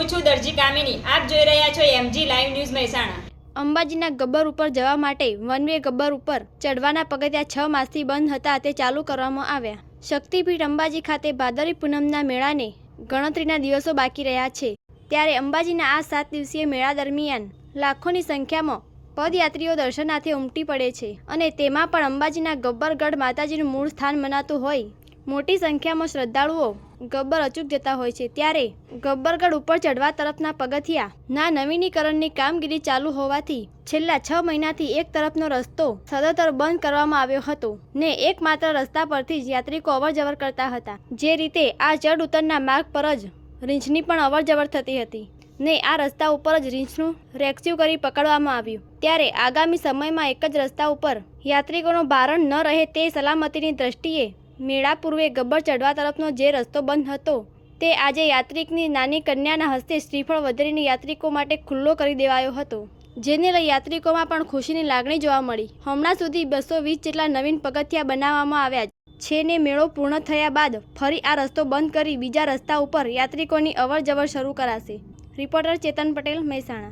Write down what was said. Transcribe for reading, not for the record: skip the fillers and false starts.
હું છું દરજી કામિની. આપ જોઈ રહ્યા છો MG લાઈવ ન્યૂઝ મહેસાણા. અંબાજીના ગબ્બર ઉપર જવા માટે વન વે ગબ્બર ઉપર ચડવાના પગથિયા 6 માસથી બંધ હતા તે ચાલુ કરવામાં આવ્યા. શક્તિપીઠ અંબાજી ખાતે ભાદરવી પૂનમના મેળાને ગણતરીના દિવસો બાકી રહ્યા છે. ત્યારે અંબાજીના આ 7 દિવસીય મેળા દરમિયાન લાખોની સંખ્યામાં પદયાત્રીઓ દર્શનાર્થે ઉમટી પડે છે અને તેમાં પણ અંબાજીના ગબ્બરગઢ માતાજીનું મૂળ સ્થાન મનાતું હોય મોટી સંખ્યામાં શ્રદ્ધાળુઓ ગબ્બર અચૂક જતા હોય છે. ત્યારે ગબ્બરગઢ ઉપર ચડવા તરફના પગથિયાના નવીનીકરણની કામગીરી ચાલુ હોવાથી છેલ્લા 6 મહિનાથી એક તરફનો રસ્તો સદંતર બંધ કરવામાં આવ્યો હતો ને એકમાત્ર રસ્તા પરથી જ યાત્રિકો અવરજવર કરતા હતા. જે રીતે આ ચડ ઉતરના માર્ગ પર જ રીંછની પણ અવરજવર થતી હતી ને આ રસ્તા ઉપર જ રીંછનું રેસ્ક્યુ કરી પકડવામાં આવ્યું. ત્યારે આગામી સમયમાં એક જ રસ્તા ઉપર યાત્રિકોનું ભારણ ન રહે તે સલામતીની દ્રષ્ટિએ મેળા પૂર્વે ગબ્બર ચડવા તરફનો જે રસ્તો બંધ હતો તે આજે યાત્રિકની નાની કન્યાના હસ્તે શ્રીફળ વધેરીની યાત્રિકો માટે ખુલ્લો કરી દેવાયો હતો, જેને લઈ યાત્રિકોમાં પણ ખુશીની લાગણી જોવા મળી. હમણાં સુધી 220 જેટલા નવીન પગથિયા બનાવવામાં આવ્યા છે ને મેળો પૂર્ણ થયા બાદ ફરી આ રસ્તો બંધ કરી બીજા રસ્તા ઉપર યાત્રિકોની અવર જવર શરૂ કરાશે. રિપોર્ટર ચેતન પટેલ, મહેસાણા.